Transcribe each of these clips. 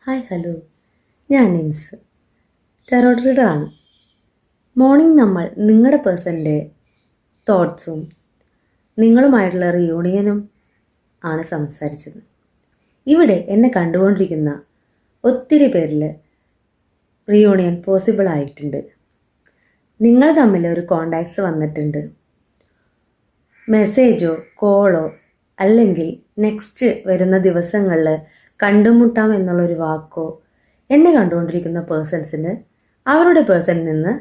Hi hello, ഞാൻ nymphs tarot റീഡറാണ്. Morning നമ്മൾ നിങ്ങളുടെ പേഴ്സൻ്റെ തോട്ട്സും നിങ്ങളുമായിട്ടുള്ള റിയൂണിയനും ആണ് സംസാരിച്ചത്. ഇവിടെ എന്നെ കണ്ടുകൊണ്ടിരിക്കുന്ന ഒത്തിരി പേരിൽ റിയൂണിയൻ പോസിബിൾ ആയിട്ടുണ്ട്. നിങ്ങൾ തമ്മിൽ ഒരു കോണ്ടാക്ട്സ് വന്നിട്ടുണ്ട്. മെസ്സേജോ കോളോ അല്ലെങ്കിൽ നെക്സ്റ്റ് വരുന്ന ദിവസങ്ങളിൽ കണ്ടുമുട്ടാം എന്നുള്ളൊരു വാക്കോ എന്നെ കണ്ടുകൊണ്ടിരിക്കുന്ന പേഴ്സൺസിന് അവരുടെ പേഴ്സണിൽ നിന്ന്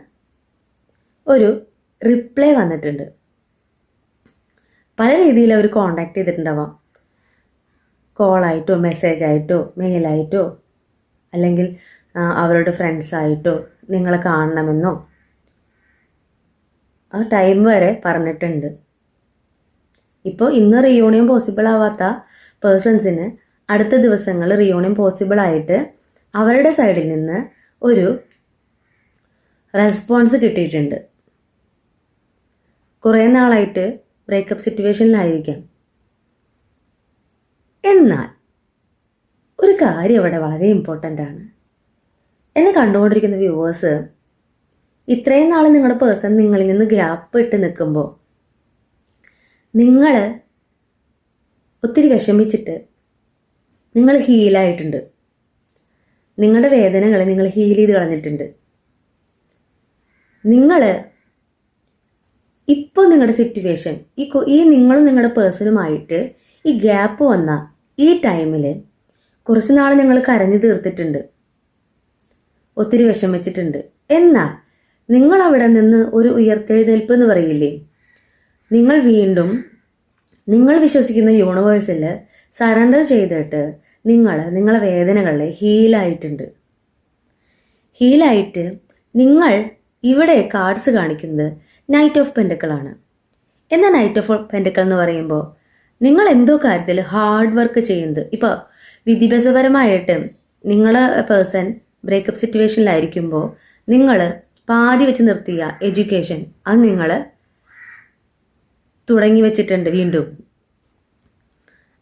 ഒരു റിപ്ലൈ വന്നിട്ടുണ്ട്. പല രീതിയിൽ അവർ കോണ്ടാക്ട് ചെയ്തിട്ടുണ്ടാവാം. കോളായിട്ടോ മെസ്സേജായിട്ടോ മെയിലായിട്ടോ അല്ലെങ്കിൽ അവരുടെ ഫ്രണ്ട്സായിട്ടോ നിങ്ങളെ കാണണമെന്നോ ആ ടൈം വരെ പറഞ്ഞിട്ടുണ്ട്. ഇപ്പോൾ ഇന്ന് റിയൂണിയൻ പോസിബിൾ ആവാത്ത പേഴ്സൺസിന് അടുത്ത ദിവസങ്ങളിൽ റിയൂണിയൻ പോസിബിൾ ആയിട്ട് അവരുടെ സൈഡിൽ നിന്ന് ഒരു റെസ്പോൺസ് കിട്ടിയിട്ടുണ്ട്. കുറേ നാളായിട്ട് ബ്രേക്കപ്പ് സിറ്റുവേഷനിലായിരിക്കാം. എന്നാൽ ഒരു കാര്യം ഇവിടെ വളരെ ഇമ്പോർട്ടൻ്റ് ആണ്. എന്നെ കണ്ടുകൊണ്ടിരിക്കുന്ന വ്യൂവേഴ്സ്, ഇത്രയും നാൾ നിങ്ങളുടെ പേഴ്സൺ നിങ്ങളിൽ നിന്ന് ഗ്യാപ്പ് ഇട്ട് നിൽക്കുമ്പോൾ നിങ്ങൾ ഒത്തിരി വിഷമിച്ചിട്ട് നിങ്ങൾ ഹീലായിട്ടുണ്ട്. നിങ്ങളുടെ വേദനകളെ നിങ്ങൾ ഹീൽ ചെയ്ത് കളഞ്ഞിട്ടുണ്ട്. നിങ്ങൾ ഇപ്പോൾ നിങ്ങളുടെ സിറ്റുവേഷൻ ഈ നിങ്ങളും നിങ്ങളുടെ പേഴ്സണുമായിട്ട് ഈ ഗ്യാപ്പ് വന്ന ഈ ടൈമിൽ കുറച്ച് നാൾ നിങ്ങൾ കരഞ്ഞു തീർത്തിട്ടുണ്ട്, ഒത്തിരി വിഷമിച്ചിട്ടുണ്ട്. എന്നാൽ നിങ്ങൾ അവിടെ നിന്ന് ഒരു ഉയർത്തെഴുന്നേൽപ്പ് എന്ന് പറയില്ലേ, നിങ്ങൾ വീണ്ടും നിങ്ങൾ വിശ്വസിക്കുന്ന യൂണിവേഴ്സിൽ സറണ്ടർ ചെയ്തിട്ട് നിങ്ങളെ വേദനകളെ ഹീലായിട്ടുണ്ട്. ഹീലായിട്ട് നിങ്ങൾ ഇവിടെ കാർഡ്സ് കാണിക്കുന്നത് നൈറ്റ് ഓഫ് പെൻറ്റക്കിളാണ്. എന്നാൽ നൈറ്റ് ഓഫ് പെൻറ്റക്കിൾ എന്ന് പറയുമ്പോൾ നിങ്ങൾ എന്തോ കാര്യത്തിൽ ഹാർഡ് വർക്ക് ചെയ്യുന്നത്. ഇപ്പോൾ വിദ്യാഭ്യാസപരമായിട്ട് നിങ്ങളെ പേഴ്സൺ ബ്രേക്കപ്പ് സിറ്റുവേഷനിലായിരിക്കുമ്പോൾ നിങ്ങൾ പാതി വെച്ച് നിർത്തിയ എഡ്യൂക്കേഷൻ അത് നിങ്ങൾ തുടങ്ങി വെച്ചിട്ടുണ്ട്. വീണ്ടും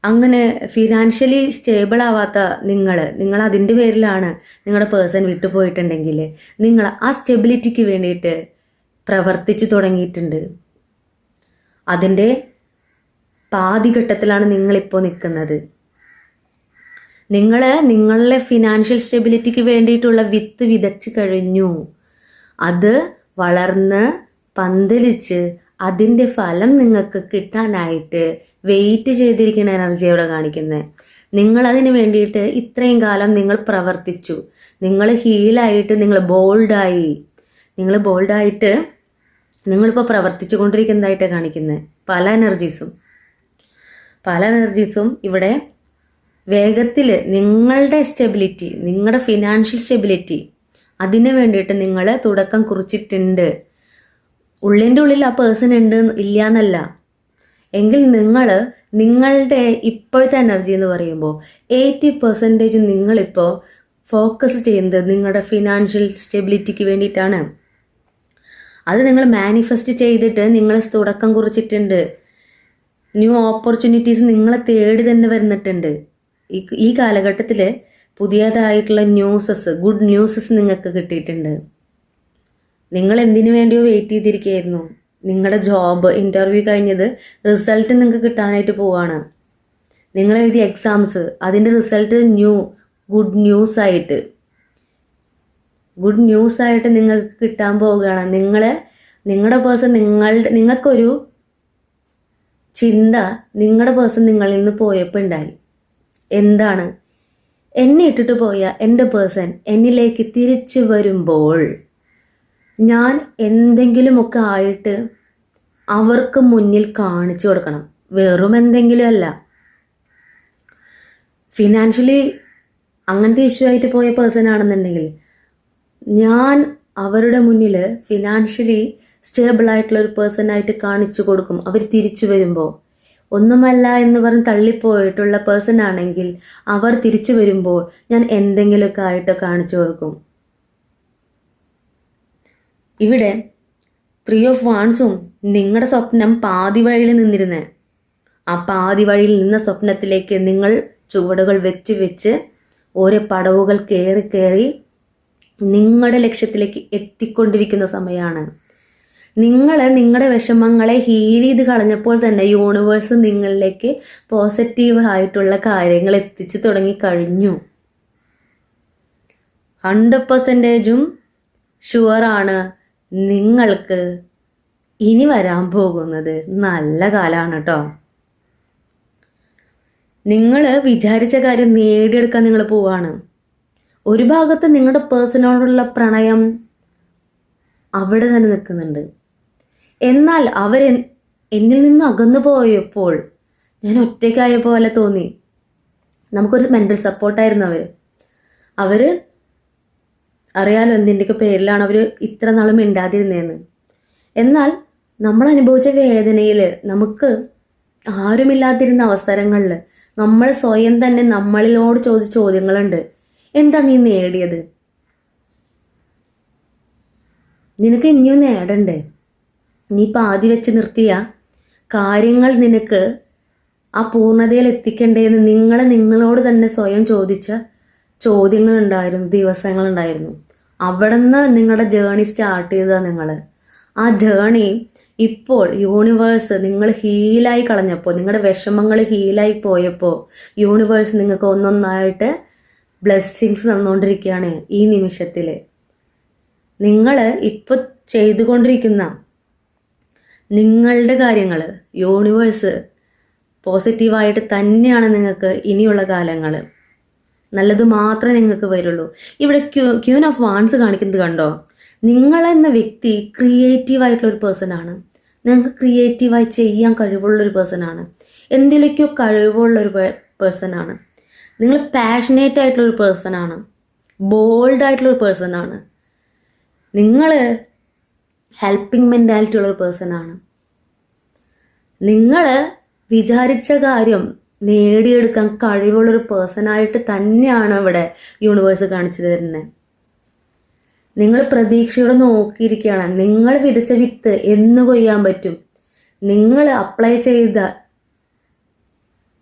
അങ്ങനെ ഫിനാൻഷ്യലി സ്റ്റേബിൾ ആവാത്ത നിങ്ങൾ അതിൻ്റെ പേരിലാണ് നിങ്ങളുടെ പേഴ്സൺ വിട്ടുപോയിട്ടുണ്ടെങ്കിൽ നിങ്ങൾ ആ സ്റ്റെബിലിറ്റിക്ക് വേണ്ടിയിട്ട് പ്രവർത്തിച്ചു തുടങ്ങിയിട്ടുണ്ട്. അതിൻ്റെ പാതിഘട്ടത്തിലാണ് നിങ്ങളിപ്പോൾ നിൽക്കുന്നത്. നിങ്ങളുടെ ഫിനാൻഷ്യൽ സ്റ്റെബിലിറ്റിക്ക് വേണ്ടിയിട്ടുള്ള വിത്ത് വിതച്ച് കഴിഞ്ഞു. അത് വളർന്ന് പന്തലിച്ച് അതിൻ്റെ ഫലം നിങ്ങൾക്ക് കിട്ടാനായിട്ട് വെയിറ്റ് ചെയ്തിരിക്കുന്ന എനർജി അവിടെ കാണിക്കുന്നത്. നിങ്ങളതിന് വേണ്ടിയിട്ട് ഇത്രയും കാലം നിങ്ങൾ പ്രവർത്തിച്ചു. നിങ്ങൾ ഹീലായിട്ട് നിങ്ങൾ ബോൾഡായിട്ട് നിങ്ങളിപ്പോൾ പ്രവർത്തിച്ചു കൊണ്ടിരിക്കുന്നതായിട്ടാണ് കാണിക്കുന്നത്. പല എനർജീസും ഇവിടെ വേഗത്തിൽ നിങ്ങളുടെ സ്റ്റെബിലിറ്റി, നിങ്ങളുടെ ഫിനാൻഷ്യൽ സ്റ്റെബിലിറ്റി അതിന് വേണ്ടിയിട്ട് നിങ്ങൾ തുടക്കം കുറിച്ചിട്ടുണ്ട്. ഉള്ളിൻ്റെ ഉള്ളിൽ ആ പേഴ്സൺ ഉണ്ട് ഇല്ല എന്നല്ല, എങ്കിൽ നിങ്ങളുടെ ഇപ്പോഴത്തെ എനർജി എന്ന് പറയുമ്പോൾ 80% നിങ്ങളിപ്പോൾ ഫോക്കസ് ചെയ്യുന്നത് നിങ്ങളുടെ ഫിനാൻഷ്യൽ സ്റ്റെബിലിറ്റിക്ക് വേണ്ടിയിട്ടാണ്. അത് നിങ്ങൾ മാനിഫെസ്റ്റ് ചെയ്തിട്ട് നിങ്ങൾ തുടക്കം കുറിച്ചിട്ടുണ്ട്. ന്യൂ ഓപ്പർച്യൂണിറ്റീസ് നിങ്ങളെ തേടി തന്നെ വരുന്നിട്ടുണ്ട്. ഈ കാലഘട്ടത്തിൽ പുതിയതായിട്ടുള്ള ഗുഡ് ന്യൂസസ് നിങ്ങൾക്ക് കിട്ടിയിട്ടുണ്ട്. നിങ്ങൾ എന്തിനു വേണ്ടിയോ വെയിറ്റ് ചെയ്തിരിക്കുകയായിരുന്നു. നിങ്ങളുടെ ജോബ് ഇൻ്റർവ്യൂ കഴിഞ്ഞത് റിസൾട്ട് നിങ്ങൾക്ക് കിട്ടാനായിട്ട് പോവാണ്. നിങ്ങൾ എഴുതിയ എക്സാംസ് അതിൻ്റെ റിസൾട്ട് ഗുഡ് ന്യൂസ് ആയിട്ട് നിങ്ങൾക്ക് കിട്ടാൻ പോവുകയാണ്. നിങ്ങളുടെ പേഴ്സൺ നിങ്ങൾക്കൊരു ചിന്ത നിങ്ങളുടെ പേഴ്സൺ നിങ്ങളിൽ നിന്ന് പോയപ്പോൾ ഉണ്ടായി. എന്താണ്? എന്നെ ഇട്ടിട്ട് പോയ എൻ്റെ പേഴ്സൺ എന്നിലേക്ക് തിരിച്ചു വരുമ്പോൾ ഞാൻ എന്തെങ്കിലുമൊക്കെ ആയിട്ട് അവർക്ക് മുന്നിൽ കാണിച്ചു കൊടുക്കണം. വെറും എന്തെങ്കിലും അല്ല. ഫിനാൻഷ്യലി അങ്ങനത്തെ ഇഷ്യൂ ആയിട്ട് പോയ പേഴ്സൺ ആണെന്നുണ്ടെങ്കിൽ ഞാൻ അവരുടെ മുന്നിൽ ഫിനാൻഷ്യലി സ്റ്റേബിൾ ആയിട്ടുള്ള ഒരു പേഴ്സൺ ആയിട്ട് കാണിച്ചു കൊടുക്കും. അവർ തിരിച്ചു വരുമ്പോൾ ഒന്നുമല്ല എന്ന് പറഞ്ഞ് തള്ളിപ്പോയിട്ടുള്ള പേഴ്സൺ ആണെങ്കിൽ അവർ തിരിച്ചു വരുമ്പോൾ ഞാൻ എന്തെങ്കിലുമൊക്കെ ആയിട്ട് കാണിച്ചു കൊടുക്കും. ഇവിടെ 3 of Wands നിങ്ങളുടെ സ്വപ്നം പാതി വഴിയിൽ നിന്നിരുന്നേ. ആ പാതി വഴിയിൽ നിന്ന സ്വപ്നത്തിലേക്ക് നിങ്ങൾ ചുവടുകൾ വെച്ച് ഓരോ പടവുകൾ കയറി കയറി നിങ്ങളുടെ ലക്ഷ്യത്തിലേക്ക് എത്തിക്കൊണ്ടിരിക്കുന്ന സമയമാണ്. നിങ്ങളുടെ വിഷമങ്ങളെ ഹീൽ ചെയ്ത് കളഞ്ഞപ്പോൾ തന്നെ യൂണിവേഴ്സ് നിങ്ങളിലേക്ക് പോസിറ്റീവ് ആയിട്ടുള്ള കാര്യങ്ങൾ എത്തിച്ചു തുടങ്ങി കഴിഞ്ഞു. 100%ഉം ഷുവറാണ് നിങ്ങൾക്ക് ഇനി വരാൻ പോകുന്നത് നല്ല കാലമാണ് കേട്ടോ. നിങ്ങൾ വിചാരിച്ച കാര്യം നേടിയെടുക്കാൻ നിങ്ങൾ പോവാണ്. ഒരു ഭാഗത്ത് നിങ്ങളുടെ പേഴ്സണോടുള്ള പ്രണയം അവിടെ തന്നെ നിൽക്കുന്നുണ്ട്. എന്നാൽ എന്നിൽ നിന്ന് അകന്നു പോയപ്പോൾ ഞാൻ ഒറ്റയ്ക്കായ പോലെ തോന്നി. നമുക്കൊരു മെൻ്റൽ സപ്പോർട്ടായിരുന്നു അവർ അറിയാലോ എന്തിൻ്റെയൊക്കെ പേരിലാണ് അവർ ഇത്ര നാളും മിണ്ടാതിരുന്നതെന്ന്. എന്നാൽ നമ്മൾ അനുഭവിച്ച വേദനയിൽ നമുക്ക് ആരുമില്ലാതിരുന്ന അവസരങ്ങളിൽ നമ്മൾ സ്വയം തന്നെ നമ്മളിനോട് ചോദിച്ച ചോദ്യങ്ങളുണ്ട്. എന്താ നീ നേടിയത്? നിനക്ക് ഇനിയും നേടണ്ടേ? നീ പാതി വെച്ച് നിർത്തിയ കാര്യങ്ങൾ നിനക്ക് ആ പൂർണ്ണതയിൽ എത്തിക്കണ്ടേന്ന് നിങ്ങളോട് തന്നെ സ്വയം ചോദിച്ച ചോദ്യങ്ങളുണ്ടായിരുന്നു, ദിവസങ്ങളുണ്ടായിരുന്നു. അവിടെ നിന്ന് നിങ്ങളുടെ ജേണി സ്റ്റാർട്ട് ചെയ്തതാണ് നിങ്ങൾ. ആ ജേണി ഇപ്പോൾ യൂണിവേഴ്സ് നിങ്ങൾ ഹീലായി കളഞ്ഞപ്പോൾ, നിങ്ങളുടെ വിഷമങ്ങൾ ഹീലായി പോയപ്പോൾ യൂണിവേഴ്സ് നിങ്ങൾക്ക് ഒന്നൊന്നായിട്ട് ബ്ലെസ്സിങ്സ് തന്നുകൊണ്ടിരിക്കുകയാണ്. ഈ നിമിഷത്തിൽ നിങ്ങൾ ഇപ്പോൾ ചെയ്തുകൊണ്ടിരിക്കുന്ന നിങ്ങളുടെ കാര്യങ്ങൾ യൂണിവേഴ്സ് പോസിറ്റീവായിട്ട് തന്നെയാണ് നിങ്ങൾക്ക് ഇനിയുള്ള കാലങ്ങൾ. നല്ലത് മാത്രമേ നിങ്ങൾക്ക് വരുള്ളൂ. ഇവിടെ ക്യൂൻ ഓഫ് വാൺസ് കാണിക്കുന്നത് കണ്ടോ? നിങ്ങളെന്ന വ്യക്തി ക്രിയേറ്റീവായിട്ടുള്ളൊരു പേഴ്സണാണ്. നിങ്ങൾക്ക് ക്രിയേറ്റീവായി ചെയ്യാൻ കഴിവുള്ളൊരു പേഴ്സണാണ്. എന്തിലേക്കോ കഴിവുള്ളൊരു പേഴ്സണാണ്. നിങ്ങൾ പാഷനേറ്റ് ആയിട്ടുള്ളൊരു പേഴ്സണാണ്. ബോൾഡായിട്ടുള്ളൊരു പേഴ്സണാണ്. നിങ്ങൾ ഹെൽപ്പിംഗ് മെൻറ്റാലിറ്റി ഉള്ളൊരു പേഴ്സണാണ്. നിങ്ങൾ വിചാരിച്ച കാര്യം നേടിയെടുക്കാൻ കഴിവുള്ളൊരു പേഴ്സണായിട്ട് തന്നെയാണ് ഇവിടെ യൂണിവേഴ്സ് കാണിച്ചു തരുന്നത്. നിങ്ങൾ പ്രതീക്ഷയോടെ നോക്കിയിരിക്കുകയാണ്. നിങ്ങൾ വിതച്ച വിത്ത് എന്ന് കൊയ്യാൻ പറ്റും? നിങ്ങൾ അപ്ലൈ ചെയ്ത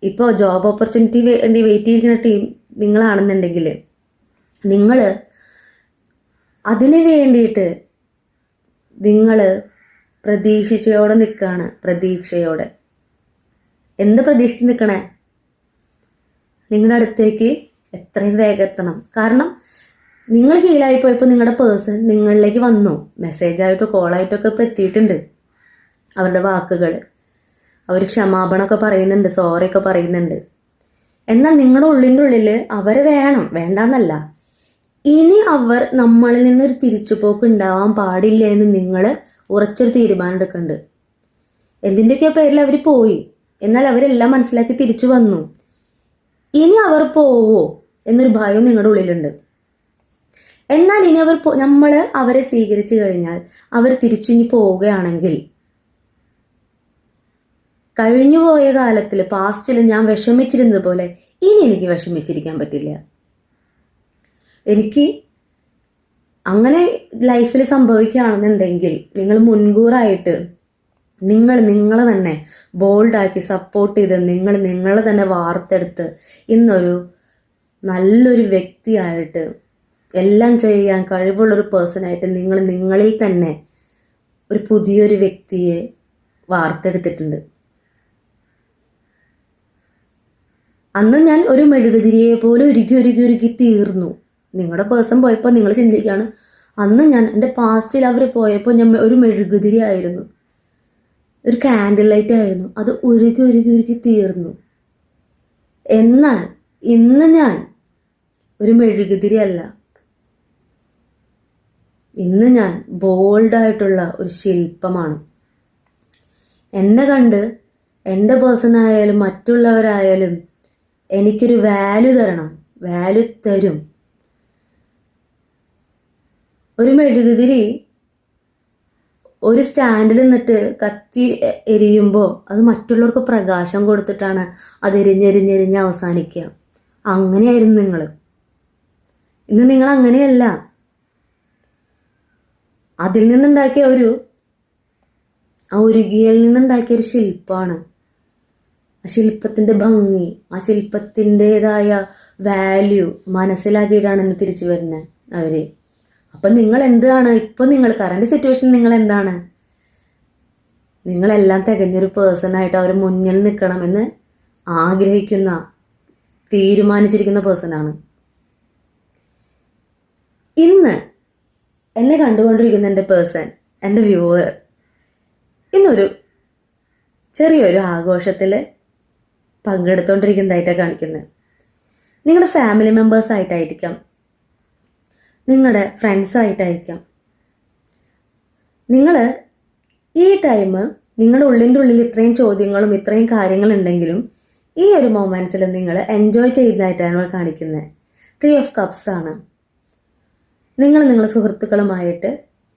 ഇപ്പോൾ ജോബ് ഓപ്പർച്യൂണിറ്റി വേണ്ടി വെയിറ്റ് ചെയ്തിരിക്കുന്ന ടീം നിങ്ങളാണെന്നുണ്ടെങ്കിൽ നിങ്ങൾ അതിന് വേണ്ടിയിട്ട് നിങ്ങൾ പ്രതീക്ഷയോടെ നിൽക്കുകയാണ്. പ്രതീക്ഷയോടെ എന്ത് പ്രതീക്ഷിച്ച് നിൽക്കണേ? നിങ്ങളുടെ അടുത്തേക്ക് എത്രയും വേഗം എത്തണം. കാരണം നിങ്ങൾ ഹീലായി പോയപ്പോൾ നിങ്ങളുടെ പേഴ്സൺ നിങ്ങളിലേക്ക് വന്നു. മെസ്സേജായിട്ടോ കോളായിട്ടൊക്കെ ഇപ്പോൾ എത്തിയിട്ടുണ്ട്. അവരുടെ വാക്കുകൾ, അവർ ക്ഷമാപണമൊക്കെ പറയുന്നുണ്ട്, സോറിയൊക്കെ പറയുന്നുണ്ട്. എന്നാൽ നിങ്ങളുടെ ഉള്ളിൻ്റെ ഉള്ളിൽ അവരെ വേണ്ടാന്നല്ല, ഇനി അവർ നമ്മളിൽ നിന്നൊരു തിരിച്ചുപോക്ക് ഉണ്ടാവാൻ പാടില്ല എന്ന് നിങ്ങൾ ഉറച്ചൊരു തീരുമാനം എടുക്കുന്നുണ്ട്. എന്തിൻ്റെയൊക്കെയോ പേരിൽ അവർ പോയി, എന്നാൽ അവരെല്ലാം മനസ്സിലാക്കി തിരിച്ചു വന്നു. ഇനി അവർ പോവോ എന്നൊരു ഭയം നിങ്ങളുടെ ഉള്ളിലുണ്ട്. എന്നാൽ ഇനി നമ്മൾ അവരെ സ്വീകരിച്ചു കഴിഞ്ഞാൽ അവർ തിരിച്ചിനി പോവുകയാണെങ്കിൽ, കഴിഞ്ഞുപോയ കാലത്തിൽ പാസ്റ്റിൽ ഞാൻ വിഷമിച്ചിരുന്നത് പോലെ ഇനി എനിക്ക് വിഷമിച്ചിരിക്കാൻ പറ്റില്ല. എനിക്ക് അങ്ങനെ ലൈഫിൽ സംഭവിക്കുകയാണെന്നുണ്ടെങ്കിൽ നിങ്ങൾ മുൻകൂറായിട്ട് നിങ്ങളെ തന്നെ ബോൾഡാക്കി സപ്പോർട്ട് ചെയ്ത് നിങ്ങളെ തന്നെ വാർത്തെടുത്ത് ഇന്നൊരു നല്ലൊരു വ്യക്തിയായിട്ട്, എല്ലാം ചെയ്യാൻ കഴിവുള്ളൊരു പേഴ്സണായിട്ട് നിങ്ങളിൽ തന്നെ ഒരു പുതിയൊരു വ്യക്തിയെ വാർത്തെടുത്തിട്ടുണ്ട്. അന്ന് ഞാൻ ഒരു മെഴുകുതിരിയെ പോലെ ഉരുകി തീർന്നു. നിങ്ങളുടെ പേഴ്സൺ പോയപ്പോൾ നിങ്ങൾ ചിന്തിക്കുകയാണ്, അന്ന് ഞാൻ എൻ്റെ പാസ്റ്റിൽ അവർ പോയപ്പോൾ ഞാൻ ഒരു മെഴുകുതിരി ആയിരുന്നു, ഒരു കാൻഡിൽ ലൈറ്റ് ആയിരുന്നു. അത് ഉരുകി തീർന്നു. എന്നാൽ ഇന്ന് ഞാൻ ഒരു മെഴുകുതിരി അല്ല, ഇന്ന് ഞാൻ ബോൾഡായിട്ടുള്ള ഒരു ശില്പമാണ്. എന്നെ കണ്ട് എൻ്റെ പേഴ്സണായാലും മറ്റുള്ളവരായാലും എനിക്കൊരു വാല്യൂ തരണം, വാല്യൂ തരും. ഒരു മെഴുകുതിരി ഒരു സ്റ്റാൻഡിൽ നിന്നിട്ട് കത്തി എരിയുമ്പോൾ അത് മറ്റുള്ളവർക്ക് പ്രകാശം കൊടുത്തിട്ടാണ് അത് എരിഞ്ഞെരിഞ്ഞെരിഞ്ഞ് അവസാനിക്കുക. അങ്ങനെയായിരുന്നു നിങ്ങൾ. ഇന്ന് നിങ്ങൾ അങ്ങനെയല്ല. അതിൽ നിന്നുണ്ടാക്കിയ ആ ഉരുകിയിൽ നിന്നുണ്ടാക്കിയ ഒരു ശില്പമാണ്. ആ ശില്പത്തിൻ്റെ ഭംഗി, ആ ശില്പത്തിൻ്റെതായ വാല്യൂ മനസ്സിലാക്കിയിട്ടാണ് ഇന്ന് തിരിച്ചു വരുന്നത് അവർ. അപ്പം നിങ്ങൾ എന്താണ് ഇപ്പം നിങ്ങൾ കറണ്ട് സിറ്റുവേഷൻ നിങ്ങൾ എന്താണ്? നിങ്ങളെല്ലാം തികഞ്ഞൊരു പേഴ്സണായിട്ട് അവർ മുന്നിൽ നിൽക്കണമെന്ന് ആഗ്രഹിക്കുന്ന തീരുമാനിച്ചിരിക്കുന്ന പേഴ്സണാണ്. ഇന്ന് എന്നെ കണ്ടുകൊണ്ടിരിക്കുന്ന എൻ്റെ പേഴ്സൺ, എൻ്റെ വ്യൂവർ, ഇന്നൊരു ചെറിയൊരു ആഘോഷത്തിൽ പങ്കെടുത്തുകൊണ്ടിരിക്കുന്നതായിട്ടാണ് കാണിക്കുന്നത്. നിങ്ങളുടെ ഫാമിലി മെമ്പേഴ്സായിട്ടായിരിക്കാം, നിങ്ങളുടെ ഫ്രണ്ട്സായിട്ടായിരിക്കാം. നിങ്ങൾ ഈ ടൈം നിങ്ങളുടെ ഉള്ളിൻ്റെ ഉള്ളിൽ ഇത്രയും ചോദ്യങ്ങളും ഇത്രയും കാര്യങ്ങളുണ്ടെങ്കിലും ഈ ഒരു മൊമെൻറ്റ്സിൽ നിങ്ങൾ എൻജോയ് ചെയ്യുന്നതായിട്ടാണ് കാണിക്കുന്നത്. 3 of Cups ആണ്. നിങ്ങളുടെ സുഹൃത്തുക്കളുമായിട്ട്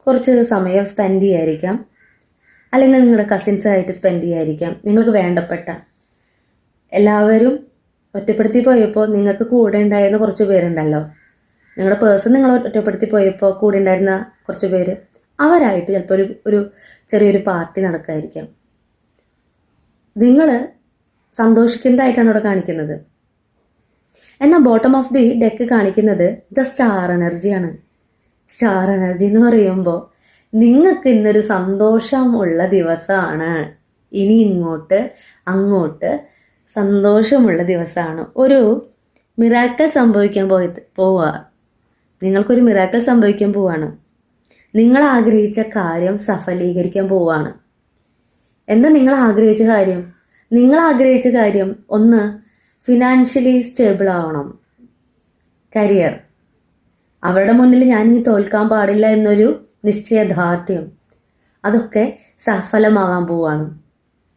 കുറച്ച് സമയം സ്പെൻഡ് ചെയ്യായിരിക്കാം, അല്ലെങ്കിൽ നിങ്ങളുടെ കസിൻസായിട്ട് സ്പെൻഡ് ചെയ്യായിരിക്കാം. നിങ്ങൾക്ക് വേണ്ടപ്പെട്ട എല്ലാവരും ഒറ്റപ്പെടുത്തി പോയപ്പോൾ നിങ്ങൾക്ക് കൂടെ ഉണ്ടായിരുന്ന കുറച്ച് പേരുണ്ടല്ലോ, നിങ്ങളുടെ പേഴ്സൺ നിങ്ങൾ ഒറ്റപ്പെടുത്തി പോയപ്പോൾ കൂടെ ഉണ്ടായിരുന്ന കുറച്ച് പേര്, അവരായിട്ട് ചിലപ്പോൾ ഒരു ചെറിയൊരു പാർട്ടി നടക്കായിരിക്കാം. നിങ്ങൾ സന്തോഷിക്കുന്നതായിട്ടാണ് ഇവിടെ കാണിക്കുന്നത്. എന്നാൽ ബോട്ടം ഓഫ് ദി ഡെക്ക് കാണിക്കുന്നത് ദ സ്റ്റാർ എനർജിയാണ്. സ്റ്റാർ എനർജി എന്ന് പറയുമ്പോൾ നിങ്ങൾക്ക് ഇന്നൊരു സന്തോഷമുള്ള ദിവസമാണ്. ഇനി ഇങ്ങോട്ട് അങ്ങോട്ട് സന്തോഷമുള്ള ദിവസമാണ്. ഒരു മിറാക്കിൾ സംഭവിക്കാൻ പോവുക. നിങ്ങൾക്കൊരു മിറാക്കിൾ സംഭവിക്കാൻ പോവാണ്. നിങ്ങൾ ആഗ്രഹിച്ച കാര്യം സഫലീകരിക്കാൻ പോവാണ്. എന്താ നിങ്ങൾ ആഗ്രഹിച്ച കാര്യം? നിങ്ങൾ ആഗ്രഹിച്ച കാര്യം ഒന്ന്, ഫിനാൻഷ്യലി സ്റ്റേബിൾ ആവണം. കരിയർ, അവരുടെ മുന്നിൽ ഞാനിനി തോൽക്കാൻ പാടില്ല എന്നൊരു നിശ്ചയദാർഢ്യം, അതൊക്കെ സഫലമാകാൻ പോവാണ്.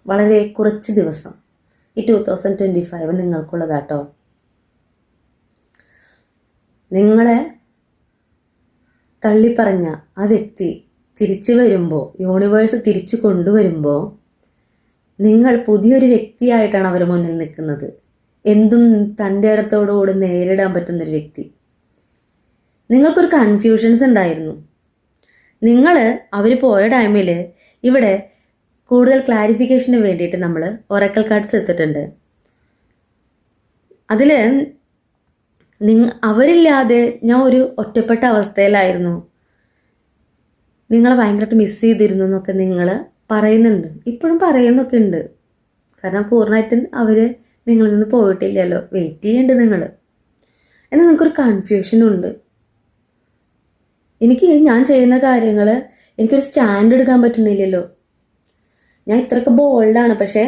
വളരെ കുറച്ച് ദിവസം, ഈ 2025 നിങ്ങൾക്കുള്ളതാട്ടോ. നിങ്ങളെ തള്ളിപ്പറഞ്ഞ ആ വ്യക്തി തിരിച്ചു വരുമ്പോൾ, യൂണിവേഴ്സ് തിരിച്ചു കൊണ്ടുവരുമ്പോൾ, നിങ്ങൾ പുതിയൊരു വ്യക്തിയായിട്ടാണ് അവർ മുന്നിൽ നിൽക്കുന്നത്. എന്തും തൻ്റെ ഇടത്തോടുകൂടി നേരിടാൻ പറ്റുന്നൊരു വ്യക്തി. നിങ്ങൾക്കൊരു കൺഫ്യൂഷൻസ് ഉണ്ടായിരുന്നു. നിങ്ങൾ അവർ പോയ ടൈമിൽ ഇവിടെ കൂടുതൽ ക്ലാരിഫിക്കേഷന് വേണ്ടിയിട്ട് നമ്മൾ ഒറക്കൽ കാർഡ്സ് എടുത്തിട്ടുണ്ട്. അതിൽ അവരില്ലാതെ ഞാൻ ഒരു ഒറ്റപ്പെട്ട അവസ്ഥയിലായിരുന്നു, നിങ്ങളെ ഭയങ്കരമായിട്ട് മിസ് ചെയ്തിരുന്നു എന്നൊക്കെ നിങ്ങൾ പറയുന്നുണ്ട്. ഇപ്പോഴും പറയുന്നൊക്കെ ഉണ്ട്. കാരണം പൂർണ്ണമായിട്ടും അവർ നിങ്ങളിൽ നിന്ന് പോയിട്ടില്ലല്ലോ, വെയിറ്റ് ചെയ്യേണ്ടത് നിങ്ങൾ. എന്നാൽ നിങ്ങൾക്കൊരു കൺഫ്യൂഷനുണ്ട്. ഞാൻ ചെയ്യുന്ന കാര്യങ്ങൾ എനിക്കൊരു സ്റ്റാൻഡ് എടുക്കാൻ പറ്റുന്നില്ലല്ലോ. ഞാൻ ഇത്രയൊക്കെ ബോൾഡാണ്, പക്ഷേ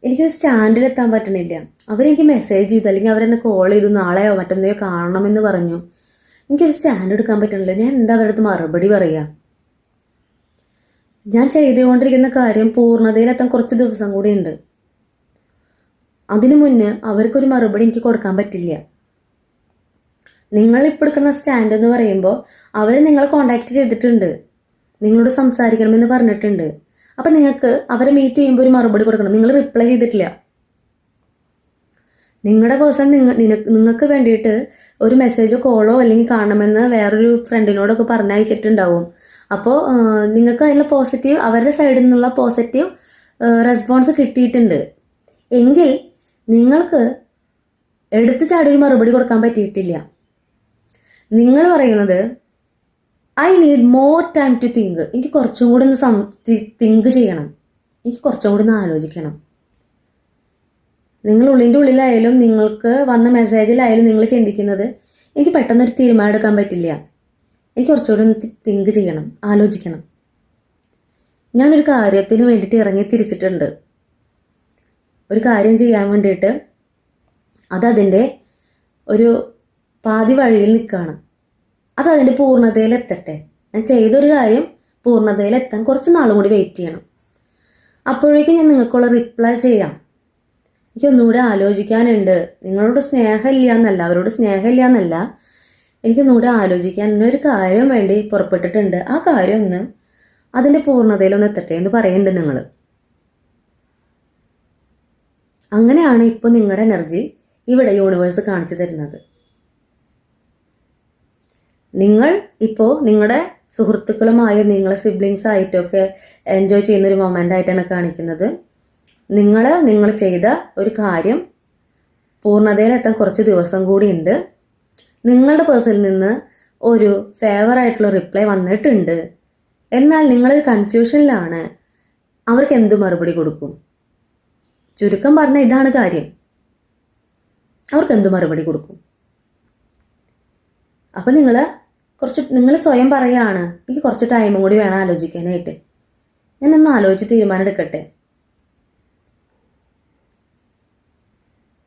എനിക്കൊരു സ്റ്റാൻഡിലെത്താൻ പറ്റണില്ല. അവരെനിക്ക് മെസ്സേജ് ചെയ്തു, അല്ലെങ്കിൽ അവരെന്നെ കോൾ ചെയ്തു, നാളെയോ മറ്റെന്തെയോ കാണണമെന്ന് പറഞ്ഞു. എനിക്കൊരു സ്റ്റാൻഡ് എടുക്കാൻ പറ്റണില്ല. ഞാൻ എന്താ അവരുടെ അടുത്ത് മറുപടി പറയുക? ഞാൻ ചെയ്തുകൊണ്ടിരിക്കുന്ന കാര്യം പൂർണ്ണതയിലെത്താൻ കുറച്ച് ദിവസം കൂടി ഉണ്ട്. അതിനു മുന്നേ അവർക്കൊരു മറുപടി എനിക്ക് കൊടുക്കാൻ പറ്റില്ല. നിങ്ങളിപ്പോൾ എടുക്കുന്ന സ്റ്റാൻഡ് എന്ന് പറയുമ്പോൾ അവർ നിങ്ങളെ കോണ്ടാക്ട് ചെയ്തിട്ടുണ്ട്, നിങ്ങളോട് സംസാരിക്കണമെന്ന് പറഞ്ഞിട്ടുണ്ട്. അപ്പം നിങ്ങൾക്ക് അവരെ മീറ്റ് ചെയ്യുമ്പോൾ ഒരു മറുപടി കൊടുക്കണം. നിങ്ങൾ റിപ്ലൈ ചെയ്തിട്ടില്ല. നിങ്ങളുടെ പേഴ്സൺ നിങ്ങൾക്ക് വേണ്ടിയിട്ട് ഒരു മെസ്സേജോ കോളോ അല്ലെങ്കിൽ കാണണമെന്ന് വേറൊരു ഫ്രണ്ടിനോടൊക്കെ പറഞ്ഞയച്ചിട്ടുണ്ടാവും. അപ്പോൾ നിങ്ങൾക്ക് അതിനുള്ള പോസിറ്റീവ്, അവരുടെ സൈഡിൽ നിന്നുള്ള പോസിറ്റീവ് റെസ്പോൺസ് കിട്ടിയിട്ടുണ്ട്. എങ്കിൽ നിങ്ങൾക്ക് എടുത്തു ചാടി ഒരു മറുപടി കൊടുക്കാൻ പറ്റിയിട്ടില്ല. നിങ്ങൾ പറയുന്നത് I need more time to think. എനിക്ക് കുറച്ചും കൂടി ഒന്ന് തിങ്ക് ചെയ്യണം, എനിക്ക് കുറച്ചും കൂടി ഒന്ന് ആലോചിക്കണം. നിങ്ങൾ ഉള്ളിൻ്റെ ഉള്ളിലായാലും നിങ്ങൾക്ക് വന്ന മെസ്സേജിലായാലും നിങ്ങൾ ചിന്തിക്കുന്നത് എനിക്ക് പെട്ടെന്നൊരു തീരുമാനം എടുക്കാൻ പറ്റില്ല, എനിക്ക് കുറച്ചുകൂടി ഒന്ന് തിങ്ക് ചെയ്യണം, ആലോചിക്കണം. ഞാനൊരു കാര്യത്തിന് വേണ്ടിയിട്ട് ഇറങ്ങി തിരിച്ചിട്ടുണ്ട്. ഒരു കാര്യം ചെയ്യാൻ വേണ്ടിയിട്ട് അതതിൻ്റെ ഒരു പാതി വഴിയിൽ നിൽക്കുകയാണ്. അതതിൻ്റെ പൂർണ്ണതയിലെത്തട്ടെ. ഞാൻ ചെയ്തൊരു കാര്യം പൂർണ്ണതയിലെത്താൻ കുറച്ച് നാളും കൂടി വെയിറ്റ് ചെയ്യണം. അപ്പോഴേക്കും ഞാൻ നിങ്ങൾക്കുള്ള റിപ്ലൈ ചെയ്യാം. എനിക്കൊന്നുകൂടെ ആലോചിക്കാനുണ്ട്. നിങ്ങളോട് സ്നേഹമില്ല എന്നല്ല, അവരോട് സ്നേഹമില്ല എന്നല്ല, എനിക്കൊന്നുകൂടെ ആലോചിക്കാൻ ഒരു കാര്യം വേണ്ടി പുറപ്പെട്ടിട്ടുണ്ട്. ആ കാര്യം ഒന്ന് അതിൻ്റെ പൂർണ്ണതയിലൊന്ന് എത്തട്ടെ എന്ന് പറയുന്നുണ്ട് നിങ്ങൾ. അങ്ങനെയാണ് ഇപ്പോൾ നിങ്ങളുടെ എനർജി ഇവിടെ യൂണിവേഴ്സ് കാണിച്ചു തരുന്നത്. നിങ്ങൾ ഇപ്പോൾ നിങ്ങളുടെ സുഹൃത്തുക്കളുമായോ നിങ്ങളെ സിബ്ലിങ്സ് ആയിട്ടൊക്കെ എൻജോയ് ചെയ്യുന്നൊരു മൊമെൻ്റ് ആയിട്ടാണ് കാണിക്കുന്നത്. നിങ്ങൾ ചെയ്ത ഒരു കാര്യം പൂർണ്ണതയിലെത്താൻ കുറച്ച് ദിവസം കൂടി ഉണ്ട്. നിങ്ങളുടെ പേഴ്സണിൽ നിന്ന് ഒരു ഫേവറായിട്ടുള്ള റിപ്ലൈ വന്നിട്ടുണ്ട്. എന്നാൽ നിങ്ങളൊരു കൺഫ്യൂഷനിലാണ്. അവർക്ക് എന്ത് മറുപടി കൊടുക്കും? ചുരുക്കം പറഞ്ഞാൽ ഇതാണ് കാര്യം. അവർക്ക് എന്ത് മറുപടി കൊടുക്കും? അപ്പം നിങ്ങൾ സ്വയം പറയുകയാണ്, എനിക്ക് കുറച്ച് ടൈമും കൂടി വേണം ആലോചിക്കാനായിട്ട്. ഞാനൊന്ന് ആലോചിച്ച് തീരുമാനം എടുക്കട്ടെ.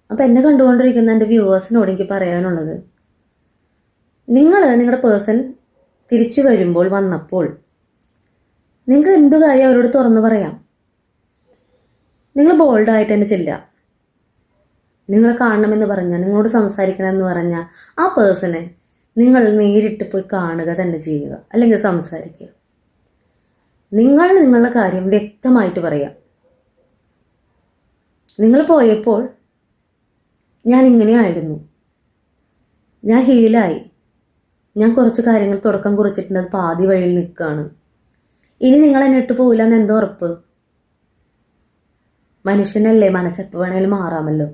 അപ്പം എന്നെ കണ്ടുകൊണ്ടിരിക്കുന്ന എൻ്റെ വ്യൂവേഴ്സിനോട് എനിക്ക് പറയാനുള്ളത്, നിങ്ങളുടെ പേഴ്സൺ തിരിച്ചു വന്നപ്പോൾ നിങ്ങൾക്ക് എന്തു കാര്യം അവരോട് തുറന്നു പറയാം. നിങ്ങൾ ബോൾഡായിട്ട് തന്നെ ചെല്ലുക. നിങ്ങളെ കാണണമെന്ന് പറഞ്ഞാൽ, നിങ്ങളോട് സംസാരിക്കണമെന്ന് പറഞ്ഞാൽ ആ പേഴ്സണെ നിങ്ങൾ നേരിട്ട് പോയി കാണുക തന്നെ ചെയ്യുക, അല്ലെങ്കിൽ സംസാരിക്കുക. നിങ്ങളുടെ കാര്യം വ്യക്തമായിട്ട് പറയാം. നിങ്ങൾ പോയപ്പോൾ ഞാൻ ഇങ്ങനെയായിരുന്നു, ഞാൻ ഹീലായി, ഞാൻ കുറച്ച് കാര്യങ്ങൾ തുടക്കം കുറിച്ചിട്ടുണ്ട്, അത് പാതി വഴിയിൽ നിൽക്കുകയാണ്, ഇനി നിങ്ങൾ എന്നെ ഇട്ട് പോകില്ല എന്ന് എന്തോ ഉറപ്പ്? മനുഷ്യനല്ലേ, മനസ്സെപ്പോൾ വേണേലും മാറാമല്ലോ.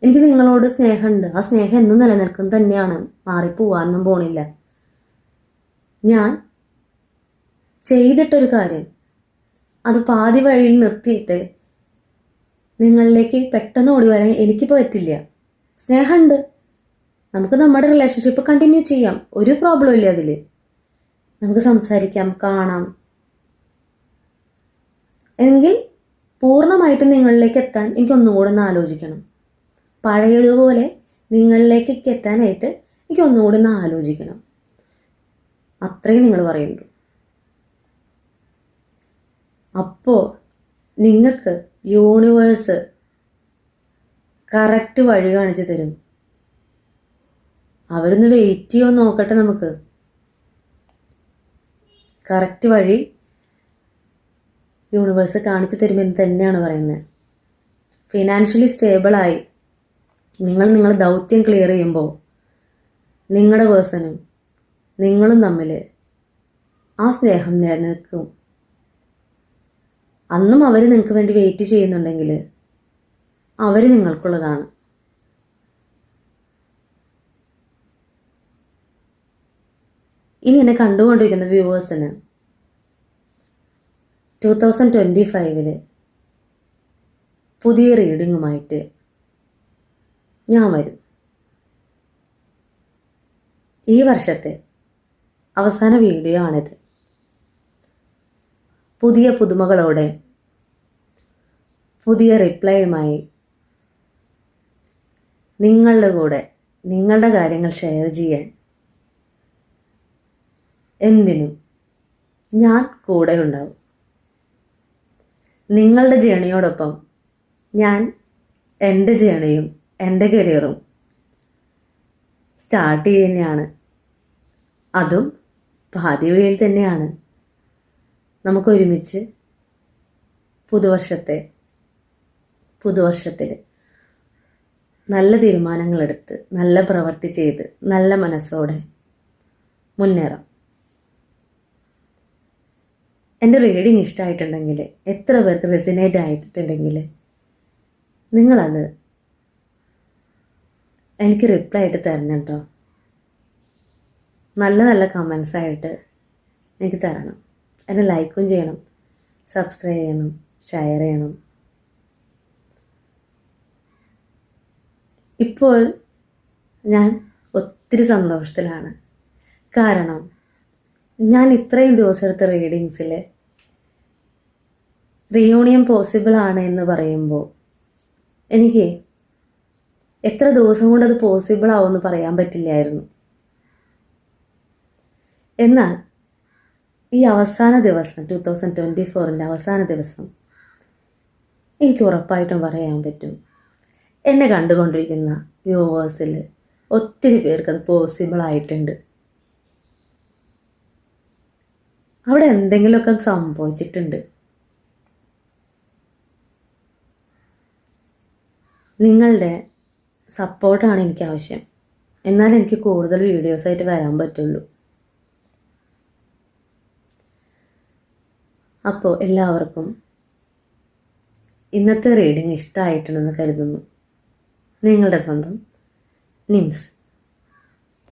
എനിക്ക് നിങ്ങളോട് സ്നേഹമുണ്ട്. ആ സ്നേഹം എന്നും നിലനിൽക്കുന്നത് തന്നെയാണ്, മാറിപ്പോവാനൊന്നും പോണില്ല. ഞാൻ ചെയ്തിട്ടൊരു കാര്യം അത് പാതി വഴിയിൽ നിർത്തിയിട്ട് നിങ്ങളിലേക്ക് പെട്ടെന്ന് ഓടി വരാൻ എനിക്കിപ്പോൾ പറ്റില്ല. സ്നേഹമുണ്ട്, നമുക്ക് നമ്മുടെ റിലേഷൻഷിപ്പ് കണ്ടിന്യൂ ചെയ്യാം, ഒരു പ്രോബ്ലം ഇല്ല അതിൽ. നമുക്ക് സംസാരിക്കാം, കാണാം. എങ്കിൽ പൂർണ്ണമായിട്ടും നിങ്ങളിലേക്ക് എത്താൻ എനിക്കൊന്നും കൂടെ ഒന്ന് ആലോചിക്കണം. പഴയതുപോലെ നിങ്ങളിലേക്ക് എത്താനായിട്ട് എനിക്കൊന്നും കൂടെ ഒന്ന് ആലോചിക്കണം. അത്രയും നിങ്ങൾ പറയുള്ളൂ. അപ്പോൾ നിങ്ങൾക്ക് യൂണിവേഴ്സ് കറക്റ്റ് വഴി കാണിച്ചു തരും. അവരൊന്ന് വെയിറ്റ് ചെയ്യുമോ നോക്കട്ടെ. നമുക്ക് കറക്റ്റ് വഴി യൂണിവേഴ്സ് കാണിച്ചു തരുമെന്ന് തന്നെയാണ് പറയുന്നത്. ഫിനാൻഷ്യലി സ്റ്റേബിളായി നിങ്ങൾ ദൗത്യം ക്ലിയർ ചെയ്യുമ്പോൾ നിങ്ങളുടെ പേഴ്സണും നിങ്ങളും തമ്മിൽ ആ സ്നേഹം നിലനിൽക്കും. അന്നും അവർ നിങ്ങൾക്ക് വേണ്ടി വെയിറ്റ് ചെയ്യുന്നുണ്ടെങ്കിൽ അവർ നിങ്ങൾക്കുള്ളതാണ്. ഇനി എന്നെ കണ്ടുകൊണ്ടിരിക്കുന്ന വ്യൂവേഴ്സിന് 2025 പുതിയ റീഡിങ്ങുമായിട്ട് ഞാൻ വരും. ഈ വർഷത്തെ അവസാന വീഡിയോ ആണിത്. പുതിയ പുതുമകളോടെ പുതിയ റിപ്ലൈയുമായി നിങ്ങളുടെ കൂടെ നിങ്ങളുടെ കാര്യങ്ങൾ ഷെയർ ചെയ്യാൻ എന്തിനും ഞാൻ കൂടെ ഉണ്ടാവും. നിങ്ങളുടെ ജേണിയോടൊപ്പം ഞാൻ എൻ്റെ ജേണിയും എൻ്റെ കരിയറും സ്റ്റാർട്ട് ചെയ്യുന്നതാണ്. അതും പാതി വഴിയിൽ തന്നെയാണ്. നമുക്കൊരുമിച്ച് പുതുവർഷത്തിൽ നല്ല തീരുമാനങ്ങളെടുത്ത് നല്ല പ്രവൃത്തി ചെയ്ത് നല്ല മനസ്സോടെ മുന്നേറാം. എൻ്റെ റീഡിങ് ഇഷ്ടമായിട്ടുണ്ടെങ്കിൽ, എത്ര പേർക്ക് റെസിനേറ്റ് ആയിട്ടുണ്ടെങ്കിൽ നിങ്ങളത് എനിക്ക് റിപ്ലൈ ആയിട്ട് തരണം കേട്ടോ. നല്ല നല്ല കമൻസായിട്ട് എനിക്ക് തരണം. എന്നെ ലൈക്കും ചെയ്യണം, സബ്സ്ക്രൈബ് ചെയ്യണം, ഷെയർ ചെയ്യണം. ഇപ്പോൾ ഞാൻ ഒത്തിരി സന്തോഷത്തിലാണ്. കാരണം ഞാൻ ഇത്രയും ദിവസം എടുത്ത റീഡിങ്സിൽ റീയൂണിയൻ പോസിബിൾ ആണ് എന്ന് പറയുമ്പോൾ എനിക്ക് എത്ര ദിവസം കൊണ്ട് അത് പോസിബിൾ ആവുമെന്ന് പറയാൻ പറ്റില്ലായിരുന്നു. എന്നാൽ ഈ അവസാന ദിവസം 2024 അവസാന ദിവസം എനിക്ക് ഉറപ്പായിട്ടും പറയാൻ പറ്റും, എന്നെ കണ്ടുകൊണ്ടിരിക്കുന്ന വ്യൂവേഴ്സിൽ ഒത്തിരി പേർക്ക് അത് പോസിബിൾ ആയിട്ടുണ്ട്. അവിടെ എന്തെങ്കിലുമൊക്കെ സംഭവിച്ചിട്ടുണ്ട്. നിങ്ങളുടെ സപ്പോർട്ടാണ് എനിക്ക് ആവശ്യം. എന്നാൽ എനിക്ക് കൂടുതൽ വീഡിയോസായിട്ട് വരാൻ പറ്റുള്ളൂ. അപ്പോൾ എല്ലാവർക്കും ഇന്നത്തെ റീഡിങ് ഇഷ്ടമായിട്ടുണ്ടെന്ന് കരുതുന്നു. നിങ്ങളുടെ സ്വന്തം നിംസ്.